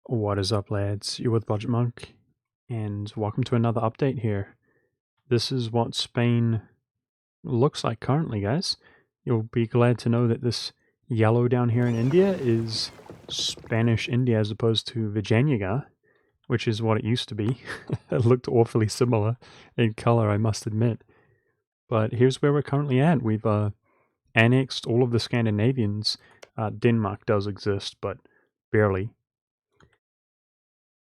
What is up, lads? You're with Budget Monk, and welcome to another update here. This is what Spain looks like currently, guys. You'll be glad to know that this yellow down here in India is Spanish India as opposed to Vijayanagar, which is what it used to be. It looked awfully similar in color, I must admit. But here's where we're currently at. We've annexed all of the Scandinavians. Denmark does exist, but barely.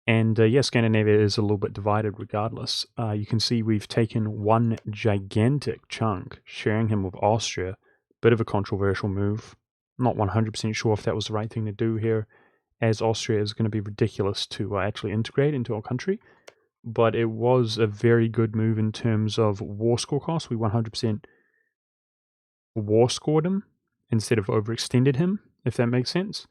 And yeah, Scandinavia is a little bit divided regardless. You can see we've taken one gigantic chunk, sharing him with Austria. Bit of a controversial move. Not 100% sure if that was the right thing to do here, as Austria is going to be ridiculous to actually integrate into our country. But it was a very good move in terms of war score costs. We 100% war scored him instead of overextended him, if that makes sense.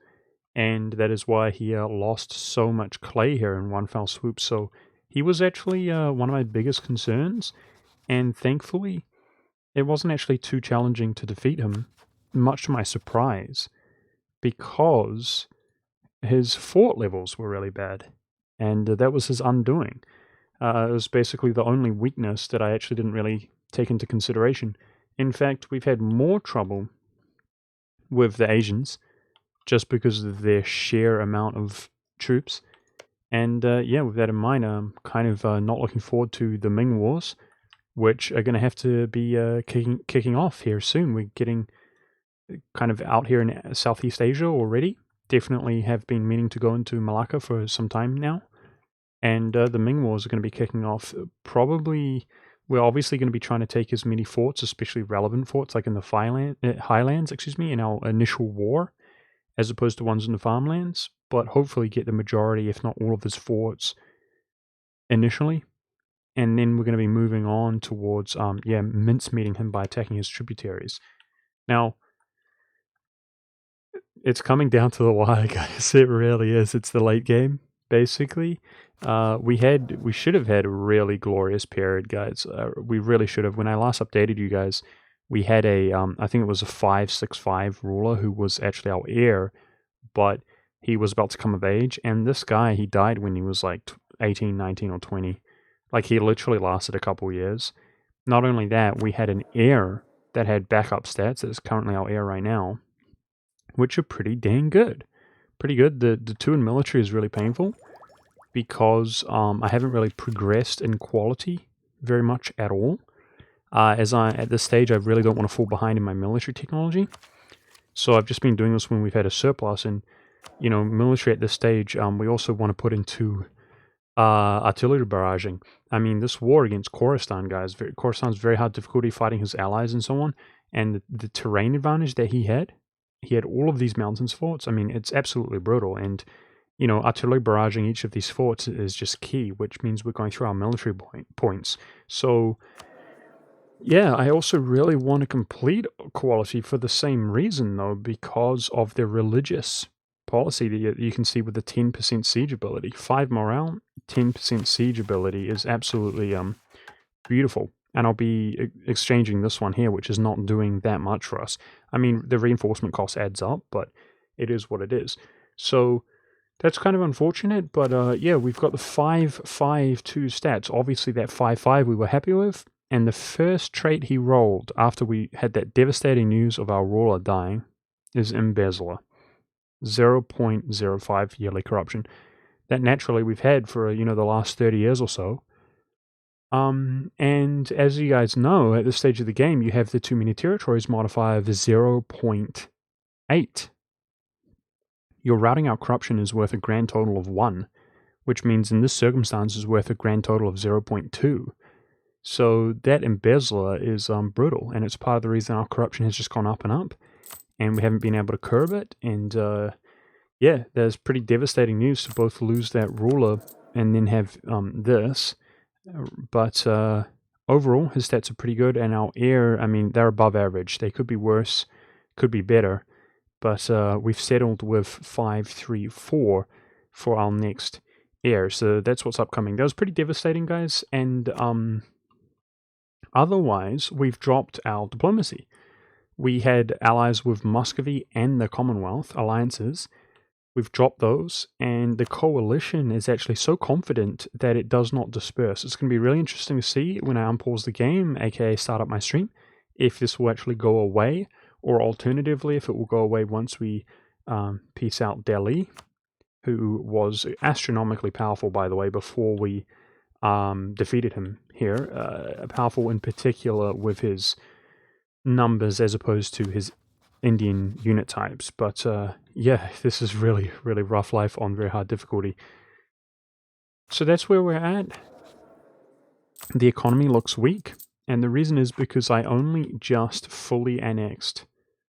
And that is why he lost so much clay here in one fell swoop. So he was actually one of my biggest concerns, and thankfully, it wasn't actually too challenging to defeat him, much to my surprise, because his fort levels were really bad, and that was his undoing. It was basically the only weakness that I actually didn't really take into consideration. In fact, we've had more trouble with the Asians just because of their sheer amount of troops. And yeah, with that in mind, I'm kind of not looking forward to the Ming Wars, which are going to have to be kicking off here soon. We're getting kind of out here in Southeast Asia already. Definitely have been meaning to go into Malacca for some time now. And the Ming Wars are going to be kicking off probably. We're obviously going to be trying to take as many forts, especially relevant forts, like in the Highlands, in our initial war, as opposed to ones in the farmlands, but hopefully get the majority, if not all of his forts initially. And then we're going to be moving on towards, mincemeating him by attacking his tributaries. Now, it's coming down to the wire, guys. It really is. It's the late game, basically. We should have had a really glorious period, guys. We really should have. When I last updated you guys, we had I think it was a 565 ruler who was actually our heir, but he was about to come of age, and this guy, he died when he was like 18, 19, or 20. Like, he literally lasted a couple years. Not only that, we had an heir that had backup stats, that is currently our heir right now, which are pretty dang good. Pretty good. The 2 in military is really painful, because I haven't really progressed in quality very much at all. At this stage, I really don't want to fall behind in my military technology. So I've just been doing this when we've had a surplus, and military at this stage, we also want to put into artillery barraging. I mean, this war against Khorasan, guys, Khorasan's very hard difficulty fighting his allies and so on, and the terrain advantage that he had all of these mountains forts. I mean, it's absolutely brutal, and artillery barraging each of these forts is just key, which means we're going through our military points. So yeah, I also really want to complete quality for the same reason, though, because of their religious policy that you can see with the 10% siege ability. 5 morale, 10% siege ability is absolutely beautiful. And I'll be exchanging this one here, which is not doing that much for us. I mean, the reinforcement cost adds up, but it is what it is. So that's kind of unfortunate, but yeah, we've got the 5-5-2 stats. Obviously, that 5-5 we were happy with. And the first trait he rolled after we had that devastating news of our ruler dying is Embezzler. 0.05 yearly corruption. That naturally we've had for, the last 30 years or so. And as you guys know, at this stage of the game, you have the too many territories modifier of 0.8. Your routing out corruption is worth a grand total of 1, which means in this circumstance is worth a grand total of 0.2. So that embezzler is brutal, and it's part of the reason our corruption has just gone up and up, and we haven't been able to curb it. And yeah, there's pretty devastating news to both lose that ruler and then have this. But overall, his stats are pretty good, and our heir, I mean, they're above average. They could be worse, could be better, but we've settled with 5-3-4 for our next heir. So that's what's upcoming. That was pretty devastating, guys, and otherwise, we've dropped our diplomacy. We had allies with Muscovy and the Commonwealth alliances. we've dropped those, and the coalition is actually so confident that it does not disperse. It's going to be really interesting to see when I unpause the game, aka start up my stream, if this will actually go away, or alternatively, if it will go away once we peace out Delhi, who was astronomically powerful, by the way, before we defeated him here. Powerful in particular with his numbers as opposed to his Indian unit types. But yeah, this is really, really rough life on very hard difficulty. So that's where we're at. The economy looks weak, and the reason is because I only just fully annexed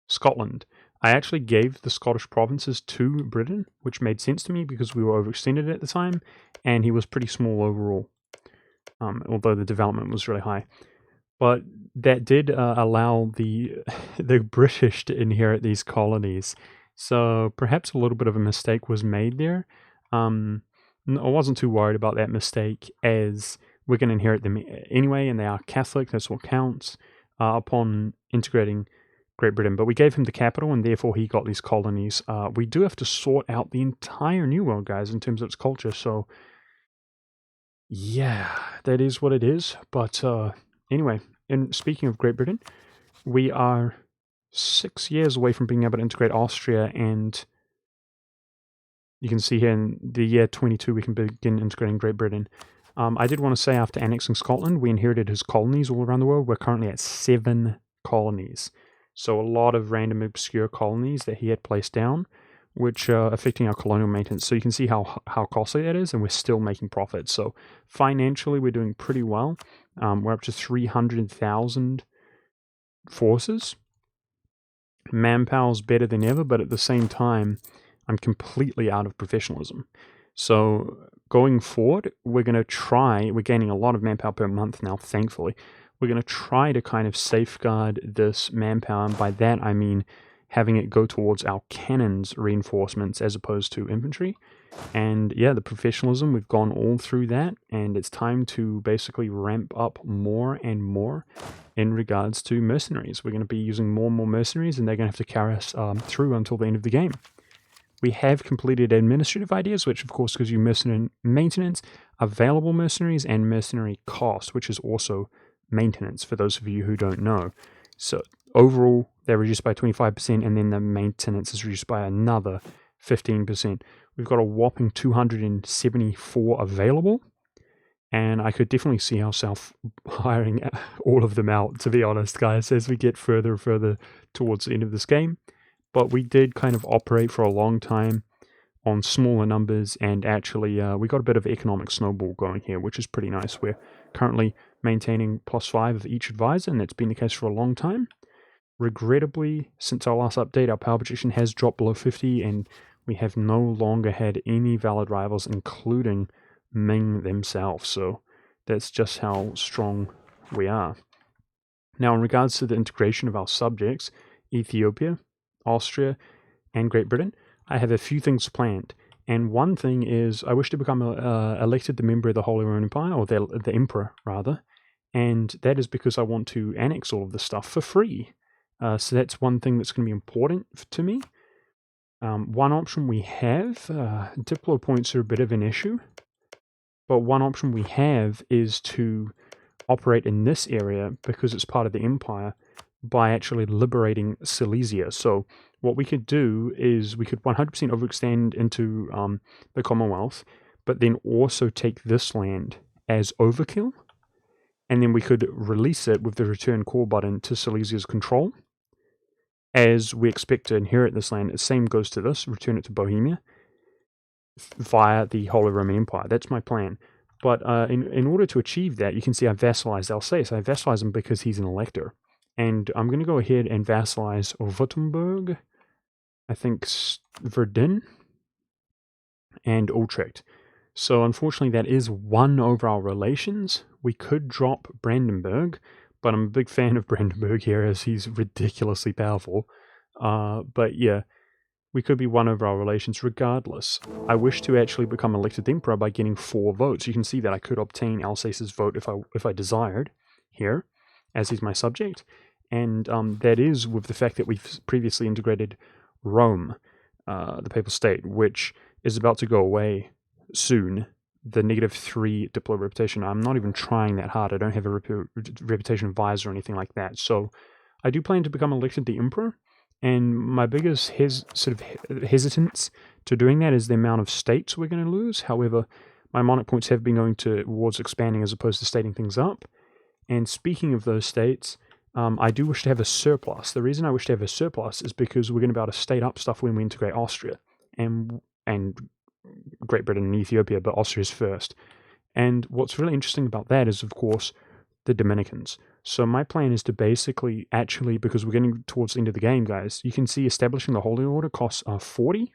Scotland. I actually gave the Scottish provinces to Britain, which made sense to me because we were overextended at the time, and he was pretty small overall, although the development was really high. But that did allow the the British to inherit these colonies. So perhaps a little bit of a mistake was made there. I wasn't too worried about that mistake, as we're going to inherit them anyway, and they are Catholic. That's what counts upon integrating Great Britain. But we gave him the capital, and therefore he got these colonies. We do have to sort out the entire New World, guys, in terms of its culture. So yeah, that is what it is. But anyway, and speaking of Great Britain, we are 6 years away from being able to integrate Austria, and you can see here in the year 22 we can begin integrating Great Britain. I did want to say, after annexing Scotland, we inherited his colonies all around the world. We're currently at 7 colonies. So a lot of random obscure colonies that he had placed down, which are affecting our colonial maintenance. So you can see how costly that is, and we're still making profits. So financially, we're doing pretty well. We're up to 300,000 forces. Manpower's better than ever, but at the same time, I'm completely out of professionalism. So going forward, we're gaining a lot of manpower per month now, thankfully. We're going to try to kind of safeguard this manpower, and by that I mean having it go towards our cannons reinforcements as opposed to infantry. And yeah, the professionalism, we've gone all through that, and it's time to basically ramp up more and more in regards to mercenaries. We're going to be using more and more mercenaries, and they're going to have to carry us through until the end of the game. We have completed administrative ideas, which of course gives you mercenary maintenance, available mercenaries, and mercenary cost, which is also maintenance for those of you who don't know. So overall, they're reduced by 25%, and then the maintenance is reduced by another 15%. We've got a whopping 274 available, and I could definitely see ourselves hiring all of them out, to be honest, guys, as we get further and further towards the end of this game. But we did kind of operate for a long time on smaller numbers, and actually we got a bit of economic snowball going here, which is pretty nice. We're currently maintaining +5 of each advisor, and that's been the case for a long time. Regrettably, since our last update, our power projection has dropped below 50, and we have no longer had any valid rivals, including Ming themselves. So that's just how strong we are. Now, in regards to the integration of our subjects, Ethiopia, Austria, and Great Britain, I have a few things planned. And one thing is, I wish to become elected the member of the Holy Roman Empire, or the emperor, rather. And that is because I want to annex all of this stuff for free. So that's one thing that's going to be important to me. One option we have, Diplo points are a bit of an issue, but one option we have is to operate in this area, because it's part of the empire, by actually liberating Silesia. So what we could do is we could 100% overextend into the Commonwealth, but then also take this land as overkill, and then we could release it with the return call button to Silesia's control, as we expect to inherit this land. The same goes to this, return it to Bohemia via the Holy Roman Empire. That's my plan. But in order to achieve that, you can see I vassalized Alsace. I vassalized him because he's an elector. And I'm going to go ahead and vassalize Württemberg, I think Verdun, and Utrecht. So unfortunately, that is one over our relations. We could drop Brandenburg, but I'm a big fan of Brandenburg here, as he's ridiculously powerful. But yeah, we could be one over our relations regardless. I wish to actually become elected emperor by getting 4 votes. You can see that I could obtain Alsace's vote if I desired here, as he's my subject. And that is with the fact that we've previously integrated Rome. the Papal State, which is about to go away soon. The -3 Diplo reputation. I'm not even trying that hard. I don't have a reputation visor or anything like that. So I do plan to become elected the Emperor, and my biggest hesitance to doing that is the amount of states we're going to lose. However, my monarch points have been going towards expanding as opposed to stating things up. And speaking of those states, I do wish to have a surplus. The reason I wish to have a surplus is because we're going to be able to state up stuff when we integrate Austria and Great Britain and Ethiopia, but Austria's first. And what's really interesting about that is, of course, the Dominicans. So my plan is to basically, because we're getting towards the end of the game, guys, you can see establishing the Holy Order costs 40.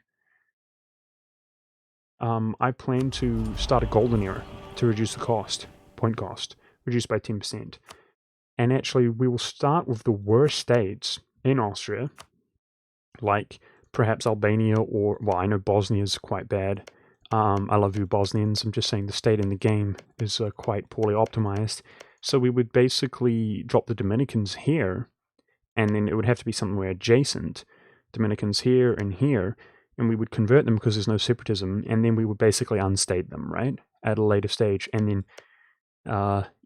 I plan to start a golden era to reduce the point cost, reduced by 10%. And actually, we will start with the worst states in Austria, like perhaps Albania well, I know Bosnia is quite bad. I love you Bosnians. I'm just saying the state in the game is quite poorly optimized. So we would basically drop the Dominicans here, and then it would have to be somewhere adjacent. Dominicans here, and we would convert them because there's no separatism, and then we would basically unstate them, right, at a later stage, and then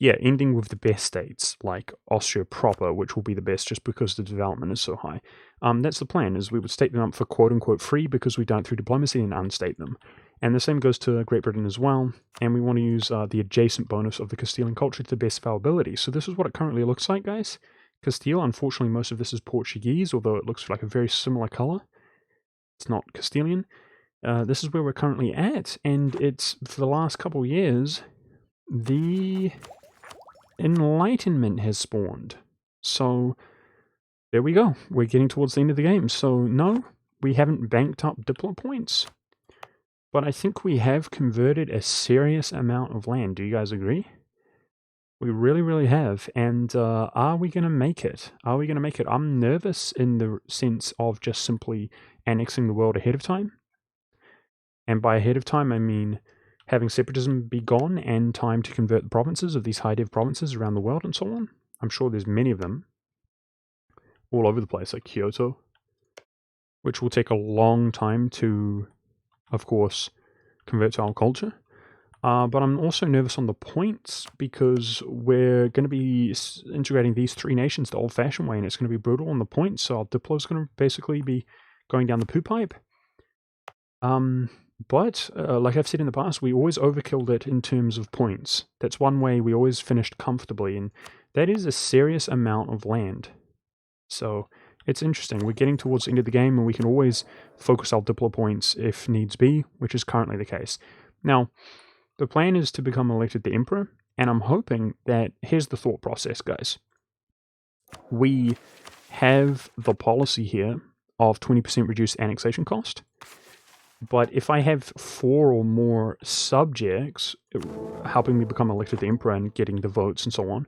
ending with the best states, like Austria proper, which will be the best just because the development is so high. That's the plan, is we would state them up for quote-unquote free because we don't through diplomacy and unstate them. And the same goes to Great Britain as well, and we want to use the adjacent bonus of the Castilian culture to the best of our ability. So this is what it currently looks like, guys. Castile, unfortunately, most of this is Portuguese, although it looks like a very similar color. It's not Castilian. This is where we're currently at, and it's, for the last couple of years, the Enlightenment has spawned. So there we go. We're getting towards the end of the game. So no, we haven't banked up Diplo points, but I think we have converted a serious amount of land. Do you guys agree? We really, really have. And are we going to make it? Are we going to make it? I'm nervous in the sense of just simply annexing the world ahead of time. And by ahead of time, I mean having separatism be gone and time to convert the provinces of these high-dev provinces around the world and so on. I'm sure there's many of them all over the place, like Kyoto, which will take a long time to, of course, convert to our culture. But I'm also nervous on the points because we're going to be integrating these three nations the old-fashioned way, and it's going to be brutal on the points, so our Diplo's going to basically be going down the poo pipe. But, like I've said in the past, we always overkilled it in terms of points. That's one way we always finished comfortably, and that is a serious amount of land. So, it's interesting. We're getting towards the end of the game, and we can always focus our Diplo points if needs be, which is currently the case. Now, the plan is to become elected the Emperor, and I'm hoping that, here's the thought process, guys. We have the policy here of 20% reduced annexation cost. But if I have 4 or more subjects helping me become elected the Emperor and getting the votes and so on,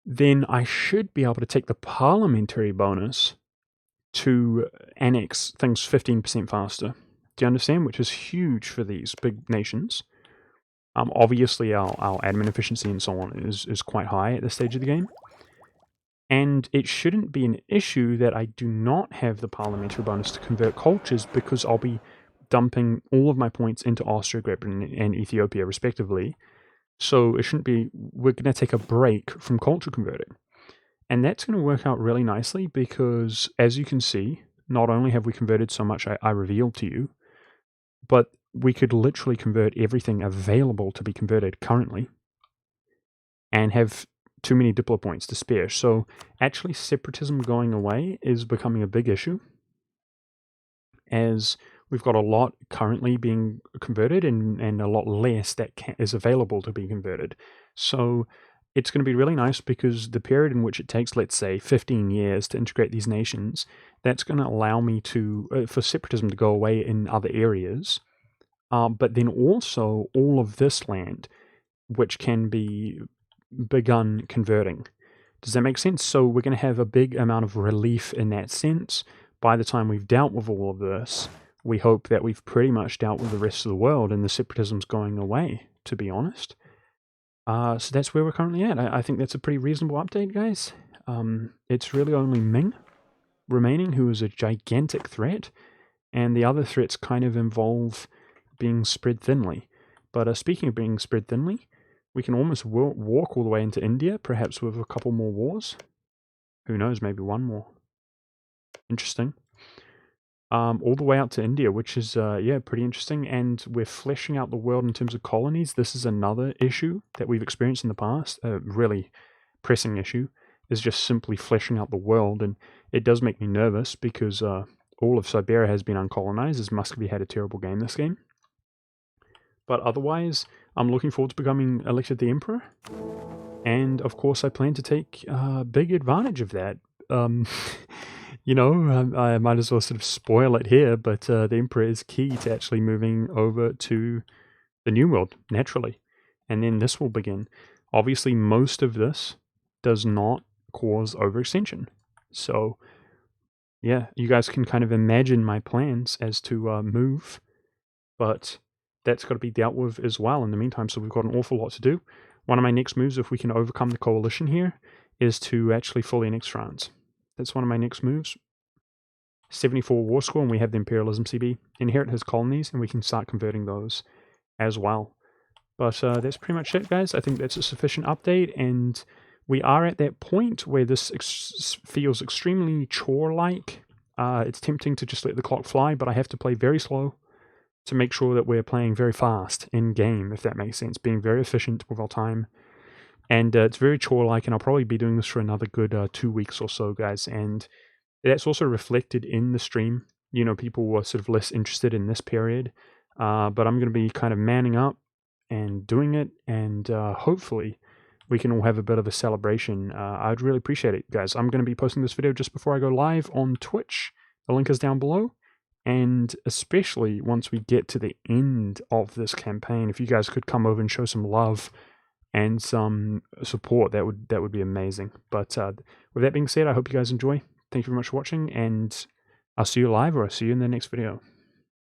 then I should be able to take the parliamentary bonus to annex things 15% faster. Do you understand? Which is huge for these big nations. Obviously, our admin efficiency and so on is quite high at this stage of the game. And it shouldn't be an issue that I do not have the parliamentary bonus to convert cultures because I'll be dumping all of my points into Austria, Great Britain, and Ethiopia, respectively. So it shouldn't be, we're going to take a break from culture converting. And that's going to work out really nicely because, as you can see, not only have we converted so much I revealed to you, but we could literally convert everything available to be converted currently and have too many Diplo points to spare. So actually separatism going away is becoming a big issue, as we've got a lot currently being converted and a lot less that is available to be converted. So it's going to be really nice because the period in which it takes, let's say, 15 years to integrate these nations, that's going to allow me to, for separatism to go away in other areas, but then also all of this land, which can be begun converting. Does that make sense? So we're going to have a big amount of relief in that sense. By the time we've dealt with all of this, we hope that we've pretty much dealt with the rest of the world and the separatism's going away, to be honest. So that's where we're currently at. I think that's a pretty reasonable update, guys. It's really only Ming remaining, who is a gigantic threat, and the other threats kind of involve being spread thinly. But speaking of being spread thinly, we can almost walk all the way into India, perhaps with a couple more wars. Who knows, maybe one more. Interesting. All the way out to India, which is, yeah, pretty interesting. And we're fleshing out the world in terms of colonies. This is another issue that we've experienced in the past, a really pressing issue, is just simply fleshing out the world. And it does make me nervous because all of Siberia has been uncolonized, as Muscovy had a terrible game this game. But otherwise, I'm looking forward to becoming elected the Emperor. And, of course, I plan to take big advantage of that. You know, I might as well sort of spoil it here, but the Emperor is key to actually moving over to the New World, naturally. And then this will begin. Obviously, most of this does not cause overextension. So, yeah, you guys can kind of imagine my plans as to move, but that's got to be dealt with as well in the meantime, so we've got an awful lot to do. One of my next moves, if we can overcome the coalition here, is to actually fully annex France. That's one of my next moves. 74 war score, and we have the Imperialism CB. Inherit his colonies, and we can start converting those as well. But that's pretty much it, guys. I think that's a sufficient update, and we are at that point where this feels extremely chore-like. It's tempting to just let the clock fly, but I have to play very slow to make sure that we're playing very fast in-game, if that makes sense. Being very efficient with our time. And it's very chore-like, and I'll probably be doing this for another good 2 weeks or so, guys. And that's also reflected in the stream. You know, people were sort of less interested in this period. But I'm going to be kind of manning up and doing it. And hopefully we can all have a bit of a celebration. I'd really appreciate it, guys. I'm going to be posting this video just before I go live on Twitch. The link is down below. And especially once we get to the end of this campaign, if you guys could come over and show some love and some support, that would be amazing. But with that being said, I hope you guys enjoy. Thank you very much for watching, and I'll see you live, or I'll see you in the next video.